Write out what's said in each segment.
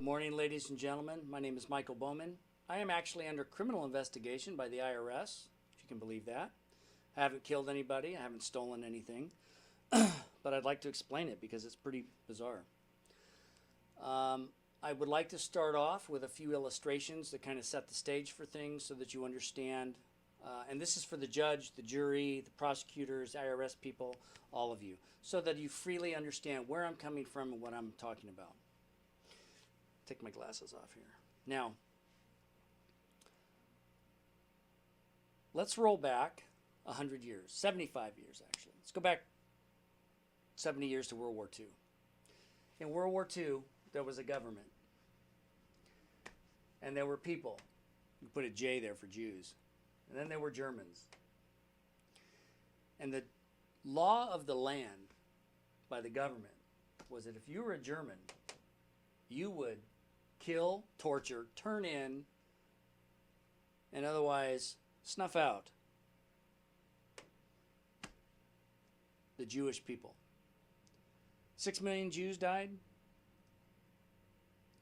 morning, ladies and gentlemen. My name is Michael Bowman. I am actually under criminal investigation by the IRS, if you can believe that. I haven't killed anybody. I haven't stolen anything. But I'd like to explain it because it's pretty bizarre. I would like to start off with a few illustrations that kind of set the stage for things so that you understand. And this is for the judge, the jury, the prosecutors, IRS people, all of you, so that you freely understand where I'm coming from and what I'm talking about. Take my glasses off here. Now, let's roll back 100 years, 75 years actually. Let's go back 70 years to World War II. In World War II, there was a government. And there were people. You put a J there for Jews. And then there were Germans. And the law of the land by the government was that if you were a German, you would kill, torture, turn in, and otherwise snuff out the Jewish people. 6 million Jews died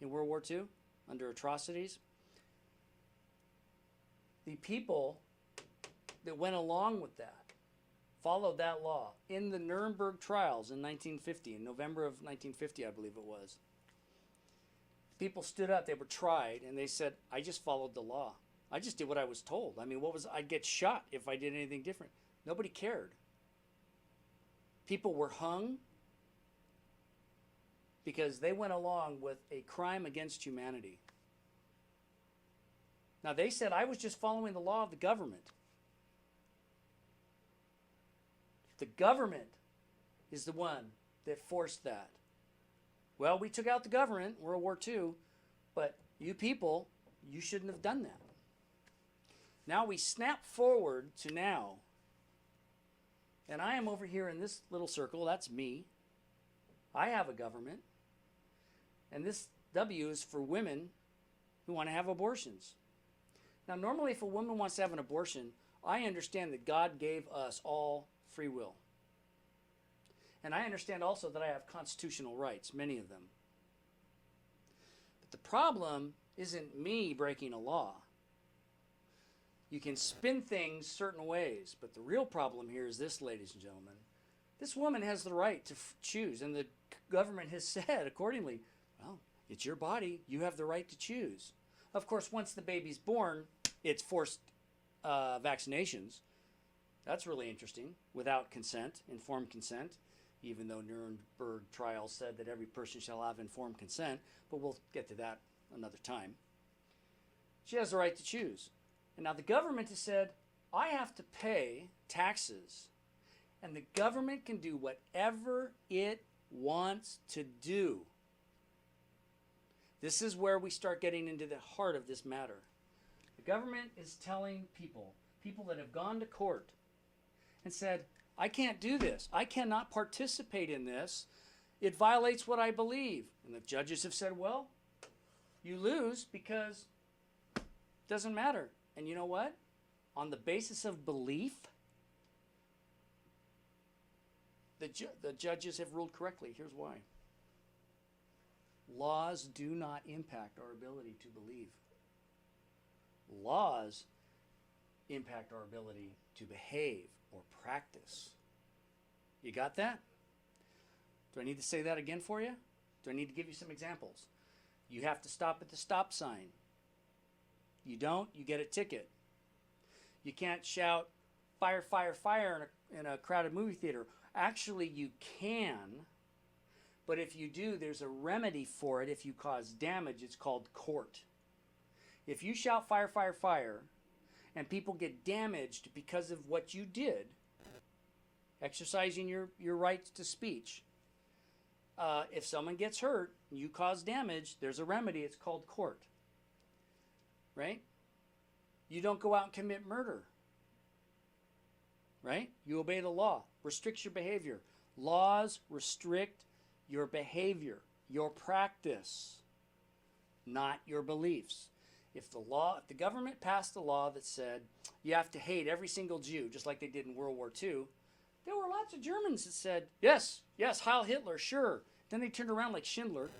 in World War II under atrocities. The people that went along with that followed that law in the Nuremberg trials in 1950, in November of 1950, I believe it was. People stood up, they were tried, and they said, I just followed the law. I just did what I was told. I mean, I'd get shot if I did anything different. Nobody cared. People were hung because they went along with a crime against humanity. Now, they said, I was just following the law of the government. The government is the one that forced that. Well, we took out the government, World War II, but you people, you shouldn't have done that. Now we snap forward to now. And I am over here in this little circle. That's me. I have a government. And this W is for women who want to have abortions. Now, normally if a woman wants to have an abortion, I understand that God gave us all free will. And I understand also that I have constitutional rights, many of them. But the problem isn't me breaking a law. You can spin things certain ways, but the real problem here is this, ladies and gentlemen. This woman has the right to choose, and the government has said accordingly, well, it's your body, you have the right to choose. Of course, once the baby's born, it's forced vaccinations. That's really interesting, without consent, informed consent, even though Nuremberg trials said that every person shall have informed consent, but we'll get to that another time. She has the right to choose. And now the government has said, I have to pay taxes, and the government can do whatever it wants to do. This is where we start getting into the heart of this matter. The government is telling people that have gone to court and said, I can't do this. I cannot participate in this. It violates what I believe. And the judges have said, well, you lose because it doesn't matter. And you know what? On the basis of belief, the judges have ruled correctly. Here's why. Laws do not impact our ability to believe. Laws impact our ability to behave or practice. You got that? Do I need to say that again for you? Do I need to give you some examples? You have to stop at the stop sign. You don't, you get a ticket. You can't shout, fire, fire, fire in a crowded movie theater. Actually, you can, but if you do, there's a remedy for it. If you cause damage, it's called court. If you shout fire, fire, fire, and people get damaged because of what you did, exercising your rights to speech, if someone gets hurt, you cause damage, there's a remedy. It's called court. Right? You don't go out and commit murder. Right? You obey the law. Restricts your behavior. Laws restrict your behavior, your practice, not your beliefs. If the government passed a law that said you have to hate every single Jew, just like they did in World War II, there were lots of Germans that said, yes, Heil Hitler, sure. Then they turned around like Schindler.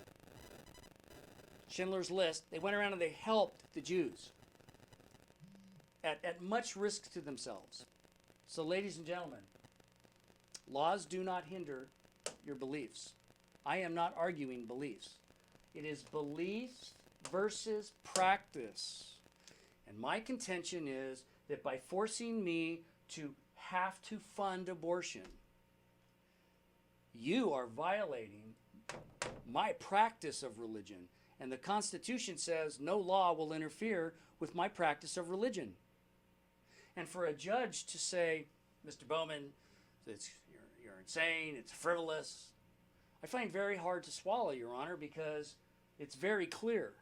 Schindler's List, they went around and they helped the Jews at much risk to themselves. So, ladies and gentlemen, laws do not hinder your beliefs. I am not arguing beliefs. It is beliefs versus practice. And my contention is that by forcing me to have to fund abortion, you are violating my practice of religion. And the Constitution says no law will interfere with my practice of religion. And for a judge to say, Mr. Bowman, you're insane, it's frivolous, I find very hard to swallow, Your Honor, because it's very clear.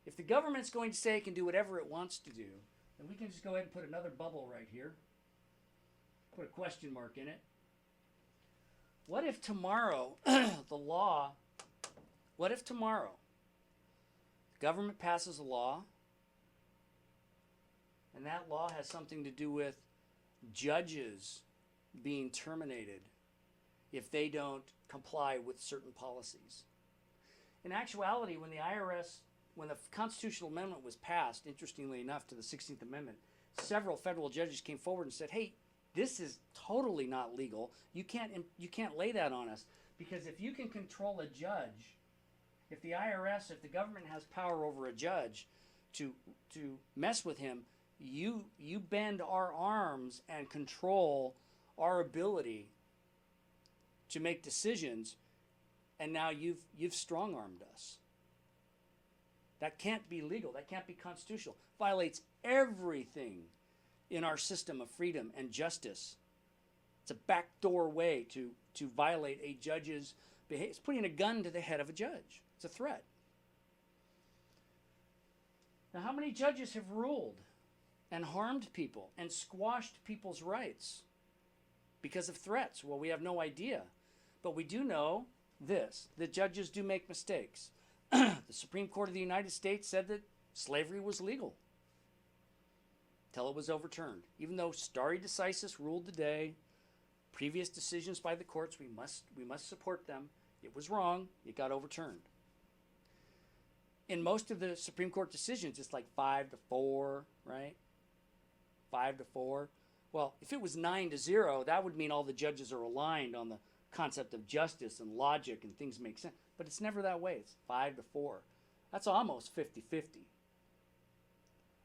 If the government's going to say it can do whatever it wants to do, then we can just go ahead and put another bubble right here. Put a question mark in it. What if tomorrow, what if tomorrow the government passes a law, and that law has something to do with judges being terminated if they don't comply with certain policies? In actuality, when the Constitutional Amendment was passed, interestingly enough, to the 16th Amendment, several federal judges came forward and said, hey, this is totally not legal. You can't lay that on us, because if you can control a judge, if the IRS, if the government has power over a judge to mess with him, you bend our arms and control our ability to make decisions, and now you've strong-armed us. That can't be legal. That can't be constitutional. Violates everything in our system of freedom and justice. It's a backdoor way to violate a judge's behavior. It's putting a gun to the head of a judge. It's a threat. Now, how many judges have ruled and harmed people and squashed people's rights because of threats? Well, we have no idea. But we do know this, that judges do make mistakes. The Supreme Court of the United States said that slavery was legal till it was overturned. Even though stare decisis ruled the day, previous decisions by the courts, we must support them. It was wrong. It got overturned. In most of the Supreme Court decisions, it's like 5-4, right? 5-4. Well, if it was 9-0, that would mean all the judges are aligned on the concept of justice and logic and things make sense. But it's never that way. It's 5-4. That's almost 50-50.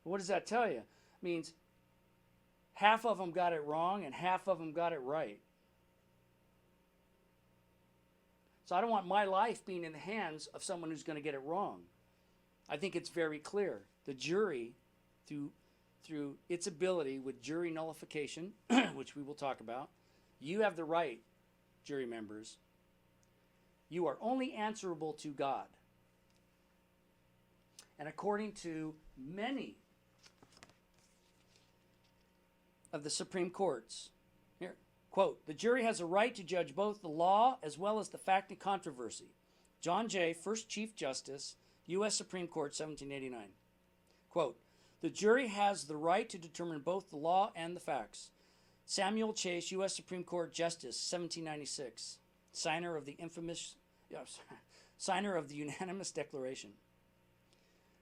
What does that tell you? It means half of them got it wrong and half of them got it right. So I don't want my life being in the hands of someone who's going to get it wrong. I think it's very clear. The jury, through its ability with jury nullification, which we will talk about, you have the right, jury members. You are only answerable to God. And according to many of the Supreme Courts, here, quote, the jury has a right to judge both the law as well as the fact and controversy. John Jay, First Chief Justice, U.S. Supreme Court, 1789. Quote, the jury has the right to determine both the law and the facts. Samuel Chase, U.S. Supreme Court Justice, 1796. Signer of the unanimous declaration.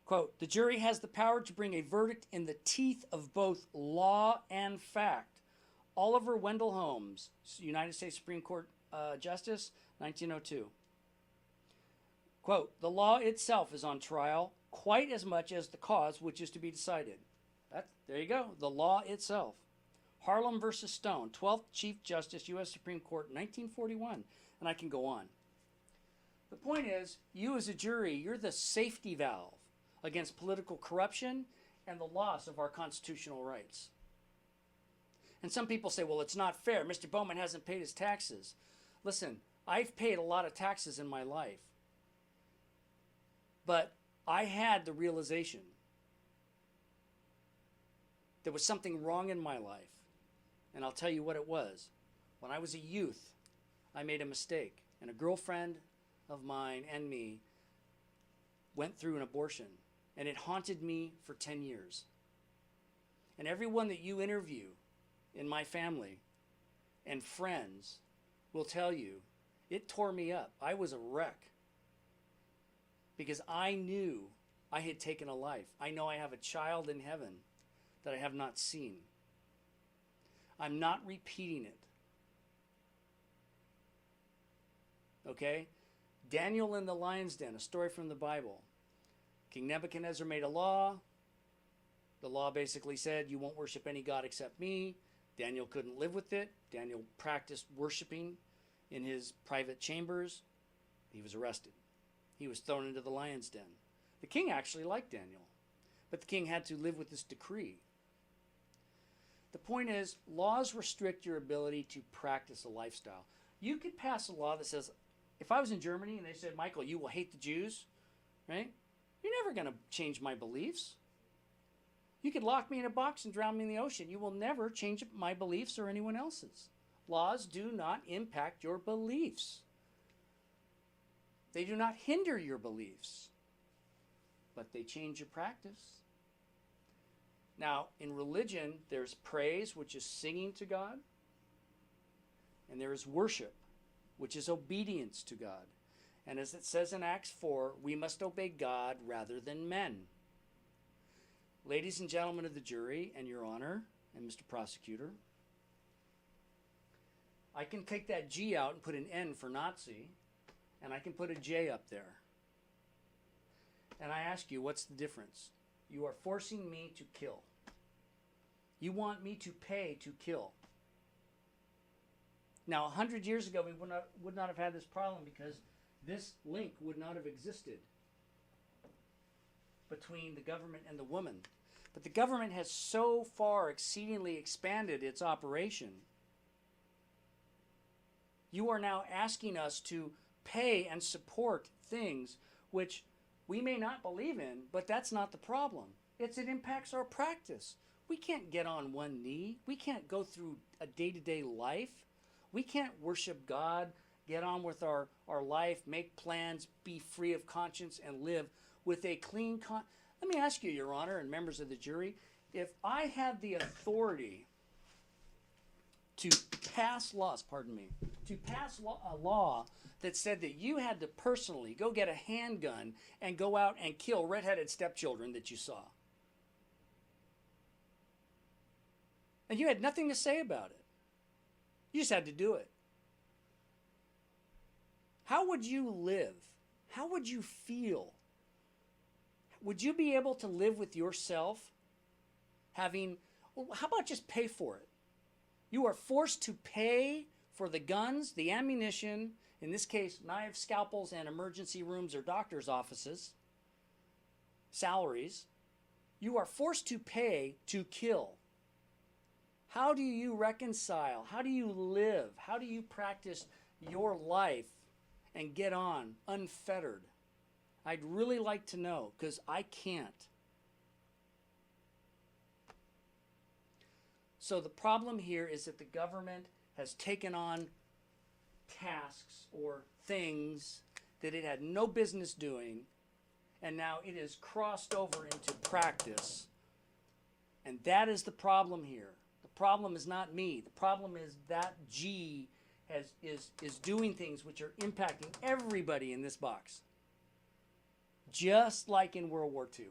Quote, the jury has the power to bring a verdict in the teeth of both law and fact. Oliver Wendell Holmes, United States Supreme Court Justice, 1902. Quote, the law itself is on trial quite as much as the cause which is to be decided. There you go, the law itself. Harlem versus Stone, 12th Chief Justice, U.S. Supreme Court, 1941. And I can go on. The point is, you as a jury, you're the safety valve against political corruption and the loss of our constitutional rights. And some people say, well, it's not fair. Mr. Bowman hasn't paid his taxes. Listen, I've paid a lot of taxes in my life. But I had the realization there was something wrong in my life. And I'll tell you what it was. When I was a youth, I made a mistake. And a girlfriend of mine and me went through an abortion. And it haunted me for 10 years. And everyone that you interview in my family and friends will tell you, it tore me up. I was a wreck. because I knew I had taken a life. I know I have a child in heaven that I have not seen. I'm not repeating it. Okay? Daniel in the lion's den, a story from the Bible. King Nebuchadnezzar made a law. The law basically said, you won't worship any god except me. Daniel couldn't live with it. Daniel practiced worshiping in his private chambers. He was arrested. He was thrown into the lion's den. The king actually liked Daniel, but the king had to live with this decree. The point is, laws restrict your ability to practice a lifestyle. You could pass a law that says, if I was in Germany and they said, Michael, you will hate the Jews, right? You're never going to change my beliefs. You could lock me in a box and drown me in the ocean. You will never change my beliefs or anyone else's. Laws do not impact your beliefs. They do not hinder your beliefs, but they change your practice. Now, in religion, there's praise, which is singing to God, and there is worship, which is obedience to God. And as it says in Acts 4, we must obey God rather than men. Ladies and gentlemen of the jury, and Your Honor, and Mr. Prosecutor, I can take that G out and put an N for Nazi, and I can put a J up there. And I ask you, what's the difference? You are forcing me to kill. You want me to pay to kill. Now, 100 years ago, we would not have had this problem because this link would not have existed between the government and the woman. But the government has so far exceedingly expanded its operation. You are now asking us to pay and support things which we may not believe in, but that's not the problem. It impacts our practice. We can't get on one knee. We can't go through a day-to-day life. We can't worship God, get on with our life, make plans, be free of conscience, and live with a clean conscience. Let me ask you, Your Honor, and members of the jury, if I had the authority to pass laws, a law that said that you had to personally go get a handgun and go out and kill redheaded stepchildren that you saw, and you had nothing to say about it, you just had to do it, how would you live? How would you feel? Would you be able to live with yourself having, well, how about just pay for it? You are forced to pay for the guns, the ammunition, in this case, knives, scalpels, and emergency rooms or doctor's offices, salaries. You are forced to pay to kill. How do you reconcile? How do you live? How do you practice your life and get on unfettered? I'd really like to know, because I can't. So the problem here is that the government has taken on tasks or things that it had no business doing, and now it is crossed over into practice. And that is the problem here. The problem is not me. The problem is that G is doing things which are impacting everybody in this box. Just like in World War II.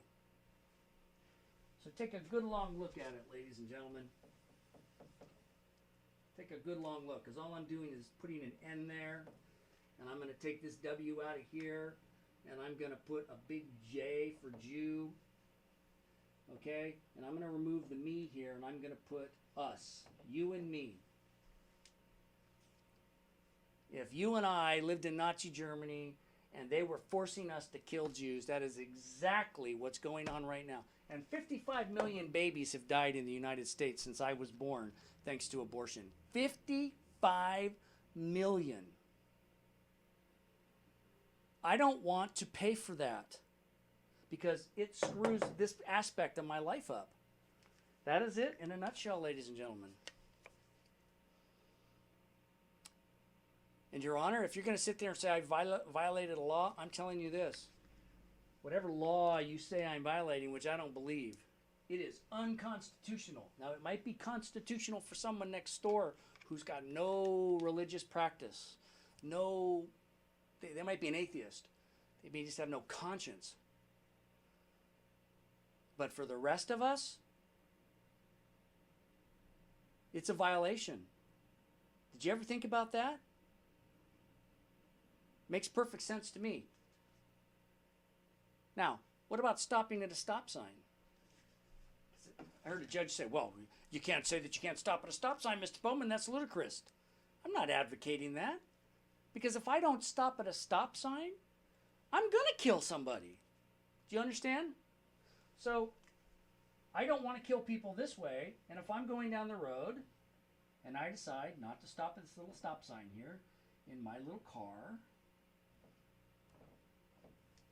So take a good long look at it, ladies and gentlemen. Take a good long look, because all I'm doing is putting an N there, and I'm going to take this W out of here, and I'm going to put a big J for Jew, okay? And I'm going to remove the me here, and I'm going to put us, you and me. If you and I lived in Nazi Germany, and they were forcing us to kill Jews, that is exactly what's going on right now. And 55 million babies have died in the United States since I was born, thanks to abortion. 55 million. I don't want to pay for that, because it screws this aspect of my life up. That is it in a nutshell, ladies and gentlemen. And Your Honor, if you're going to sit there and say I violated a law, I'm telling you this. Whatever law you say I'm violating, which I don't believe, it is unconstitutional. Now, it might be constitutional for someone next door who's got no religious practice. They might be an atheist. They may just have no conscience. But for the rest of us, it's a violation. Did you ever think about that? Makes perfect sense to me. Now, what about stopping at a stop sign? I heard a judge say, well, you can't say that you can't stop at a stop sign, Mr. Bowman. That's ludicrous. I'm not advocating that. Because if I don't stop at a stop sign, I'm going to kill somebody. Do you understand? So, I don't want to kill people this way. And if I'm going down the road and I decide not to stop at this little stop sign here in my little car,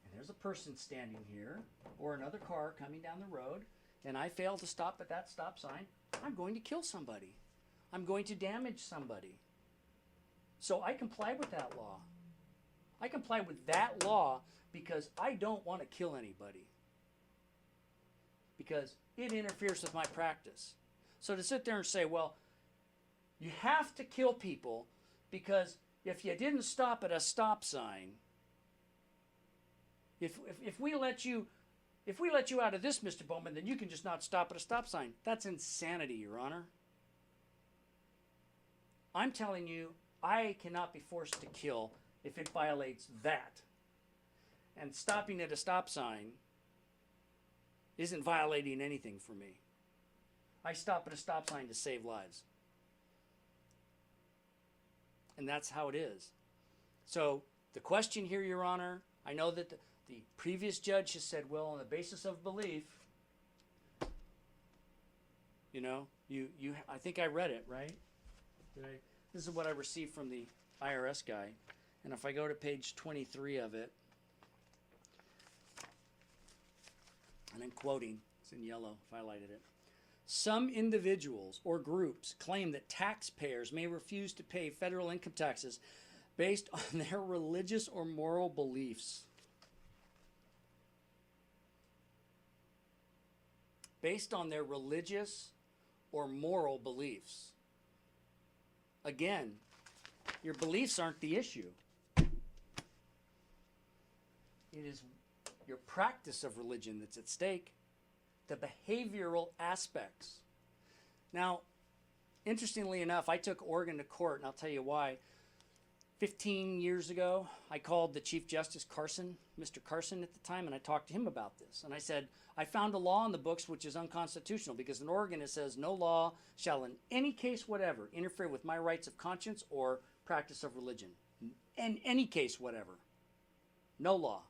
and there's a person standing here or another car coming down the road, and I fail to stop at that stop sign, I'm going to kill somebody. I'm going to damage somebody. So I comply with that law. I comply with that law because I don't want to kill anybody. Because it interferes with my practice. So to sit there and say, well, you have to kill people because if you didn't stop at a stop sign, if we let you out of this, Mr. Bowman, then you can just not stop at a stop sign. That's insanity, Your Honor. I'm telling you, I cannot be forced to kill if it violates that. And stopping at a stop sign isn't violating anything for me. I stop at a stop sign to save lives. And that's how it is. So the question here, Your Honor, I know that the previous judge has said, well, on the basis of belief, I think I read it, right? This is what I received from the IRS guy. And if I go to page 23 of it, and I'm quoting, it's in yellow, I've highlighted it. Some individuals or groups claim that taxpayers may refuse to pay federal income taxes based on their religious or moral beliefs. Based on their religious or moral beliefs. Again, your beliefs aren't the issue. It is your practice of religion that's at stake. The behavioral aspects. Now, interestingly enough, I took Oregon to court, and I'll tell you why. 15 years ago, I called the Chief Justice Carson, Mr. Carson at the time, and I talked to him about this. And I said, I found a law in the books which is unconstitutional because in Oregon it says no law shall in any case whatever interfere with my rights of conscience or practice of religion. In any case whatever. No law.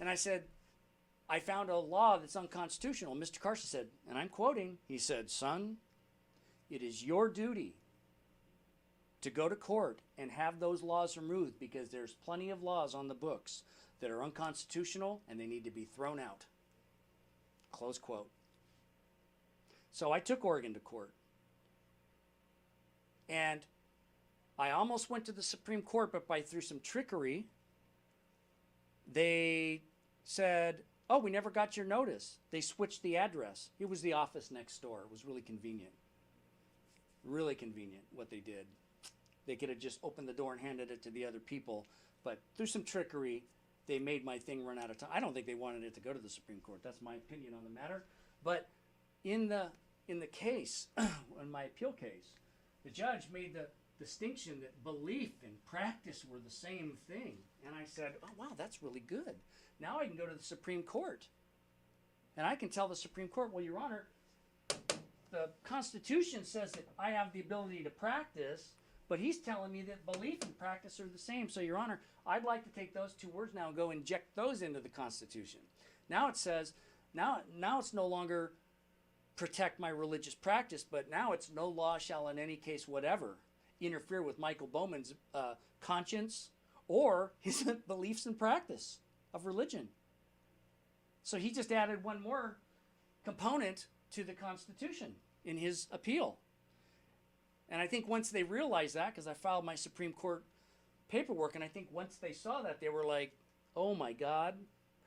And I said, I found a law that's unconstitutional. Mr. Carson said, and I'm quoting, he said, son, it is your duty to go to court and have those laws removed because there's plenty of laws on the books that are unconstitutional and they need to be thrown out. Close quote. So I took Oregon to court. And I almost went to the Supreme Court, but through some trickery, they said, oh, we never got your notice. They switched the address. It was the office next door. It was really convenient. Really convenient what they did. They could have just opened the door and handed it to the other people. But through some trickery, they made my thing run out of time. I don't think they wanted it to go to the Supreme Court. That's my opinion on the matter. But in the case, in my appeal case, the judge made the distinction that belief and practice were the same thing. And I said, oh, wow, that's really good. Now I can go to the Supreme Court. And I can tell the Supreme Court, well, Your Honor, the Constitution says that I have the ability to practice, but he's telling me that belief and practice are the same. So, Your Honor, I'd like to take those two words now and go inject those into the Constitution. Now it says, now it's no longer protect my religious practice, but now it's no law shall in any case whatever interfere with Michael Bowman's conscience or his beliefs and practice of religion. So he just added one more component to the Constitution in his appeal. And I think once they realized that, because I filed my Supreme Court paperwork, and I think once they saw that, they were like, oh my God,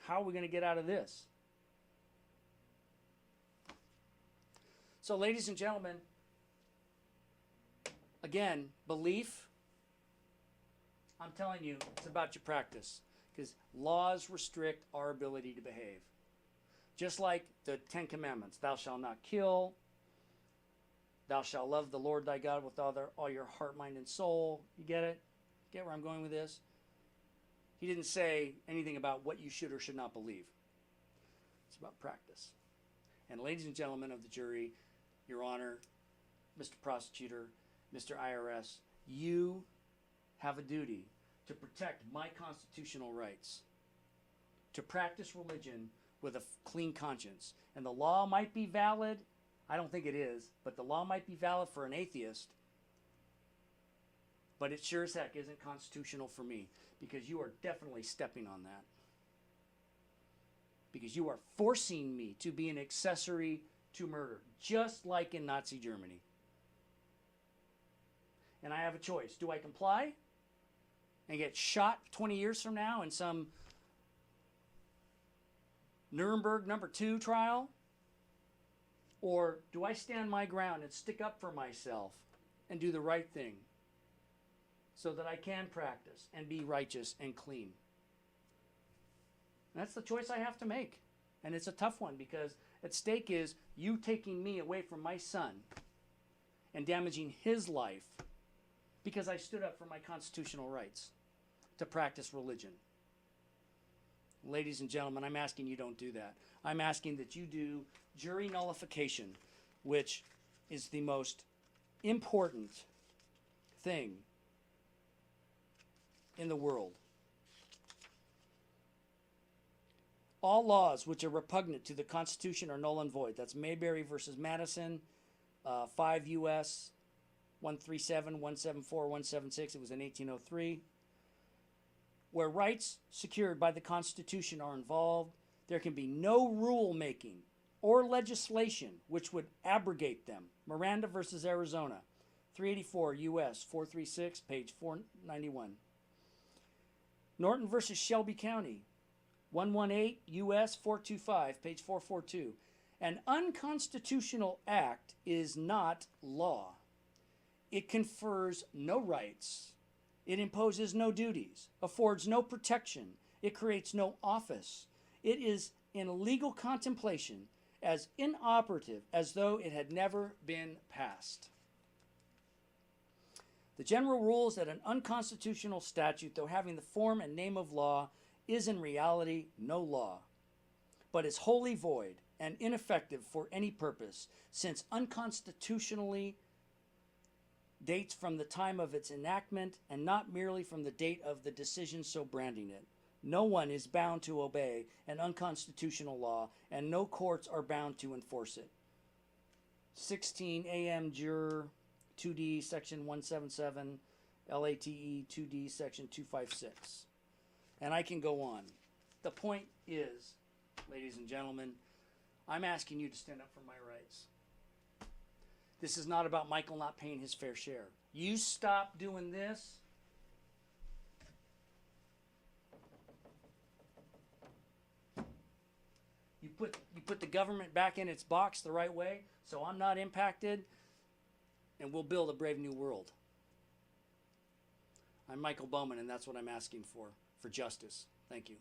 how are we going to get out of this? So ladies and gentlemen, again, belief, I'm telling you, it's about your practice. Because laws restrict our ability to behave. Just like the 10 Commandments. Thou shalt not kill. Thou shalt love the Lord thy God with all your heart, mind, and soul. You get it? Get where I'm going with this? He didn't say anything about what you should or should not believe. It's about practice. And ladies and gentlemen of the jury, Your Honor, Mr. Prosecutor, Mr. IRS, you have a duty to protect my constitutional rights, to practice religion with a clean conscience. And the law might be valid, I don't think it is, but the law might be valid for an atheist, but it sure as heck isn't constitutional for me, because you are definitely stepping on that. Because you are forcing me to be an accessory to murder, just like in Nazi Germany. And I have a choice. Do I comply and get shot 20 years from now in some Nuremberg number 2 trial? Or do I stand my ground and stick up for myself and do the right thing so that I can practice and be righteous and clean? And that's the choice I have to make. And it's a tough one, because at stake is you taking me away from my son and damaging his life because I stood up for my constitutional rights to practice religion. Ladies and gentlemen, I'm asking you don't do that. I'm asking that you do jury nullification, which is the most important thing in the world. All laws which are repugnant to the Constitution are null and void. That's Mayberry versus Madison, 5 U.S. 137, 174, 176. It was in 1803. Where rights secured by the Constitution are involved, there can be no rule making or legislation which would abrogate them. Miranda versus Arizona, 384 U.S. 436, page 491. Norton versus Shelby County, 118 U.S. 425, page 442. An unconstitutional act is not law. It confers no rights. It imposes no duties, affords no protection. It creates no office. It is in legal contemplation as inoperative as though it had never been passed. The general rule is that an unconstitutional statute, though having the form and name of law, is in reality no law, but is wholly void and ineffective for any purpose, since unconstitutionally dates from the time of its enactment and not merely from the date of the decision so branding it. No one is bound to obey an unconstitutional law, and no courts are bound to enforce it. 16 AM Jur 2D section 177, LATE 2D section 256. And I can go on. The point is, ladies and gentlemen, I'm asking you to stand up for my rights. This is not about Michael not paying his fair share. You stop doing this, you put the government back in its box the right way, so I'm not impacted, and we'll build a brave new world. I'm Michael Bowman, and that's what I'm asking for justice. Thank you.